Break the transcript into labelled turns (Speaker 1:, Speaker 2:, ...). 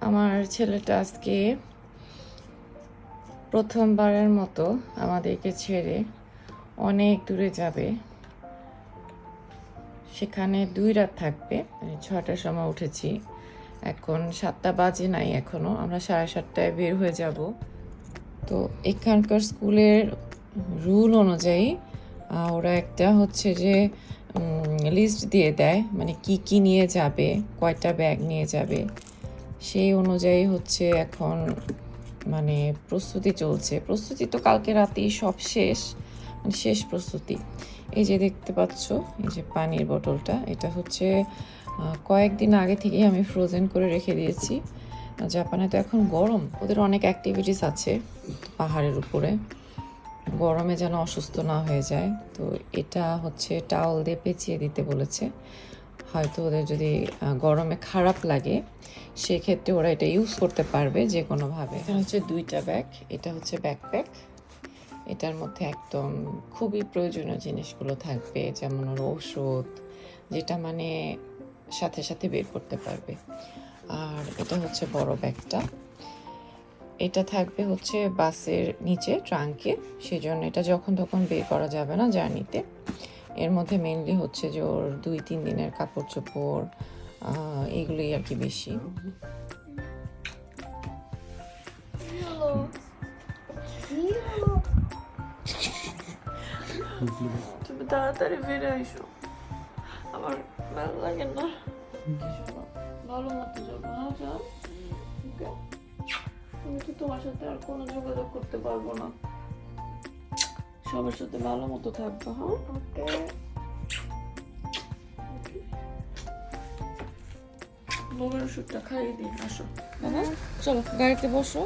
Speaker 1: আমার ছেলেটা আজকে প্রথমবারের মতো আমাদেরকে ছেড়ে অনেক দূরে যাবে। সেখানে 2 রাত থাকবে। 6টার সময় উঠেছি, এখন 7টা বাজে নাই এখনো। আমরা 7:30টায় বের হয়ে যাব। তো এখানকার স্কুলের রুল অনুযায়ী ওরা একটা হচ্ছে যে লিস্ট দিয়ে দেয়, মানে কি কি নিয়ে যাবে, কয়টা ব্যাগ নিয়ে যাবে, সেই অনুযায়ী হচ্ছে এখন মানে প্রস্তুতি চলছে। প্রস্তুতি তো কালকে রাতেই সব শেষ, মানে শেষ প্রস্তুতি। এই যে দেখতে পাচ্ছ, এই যে পানির বোতলটা, এটা হচ্ছে কয়েকদিন আগে থেকেই আমি ফ্রোজেন করে রেখে দিয়েছি। জাপানে তো এখন গরম, ওদের অনেক অ্যাক্টিভিটিস আছে পাহাড়ের উপরে, গরমে যেন অসুস্থ না হয়ে যায়। তো এটা হচ্ছে টাওয়াল দিয়ে পেঁচিয়ে দিতে বলেছে। হয়তো ওদের যদি গরমে খারাপ লাগে সেক্ষেত্রে ওরা এটা ইউজ করতে পারবে যে কোনোভাবে। এটা হচ্ছে 2টা ব্যাগ, এটা হচ্ছে ব্যাকপ্যাক। এটার মধ্যে একদম খুবই প্রয়োজনীয় জিনিসগুলো থাকবে, যেমন ওর ঔষধ, যেটা মানে সাথে সাথে বের করতে পারবে। আর এটা হচ্ছে বড় ব্যাগটা, এটা থাকবে হচ্ছে বাসের নিচে ট্রাঙ্কে, সেজন্য এটা যখন তখন বের করা যাবে না জার্নিতে। এর মধ্যে মেনলি হচ্ছে যে ওর 2-3 দিনের কাপড় চোপড়, এগুলোই আর কি বেশি। তুমি তাড়াতাড়ি ফিরে আইসো, আমার ভালো লাগে না। ভালো মতো যাবো, হ্যাঁ যাও। ওকে, আমি তো তোমার সাথে আর কোনো যোগাযোগ করতে পারবো না, সবার সাথে ভালো মতো থাকবো। হ্যাঁ, ওকে। বউয়ের ওষুধটা খাইয়ে দিই, আসো। চলো গাড়িতে বসো।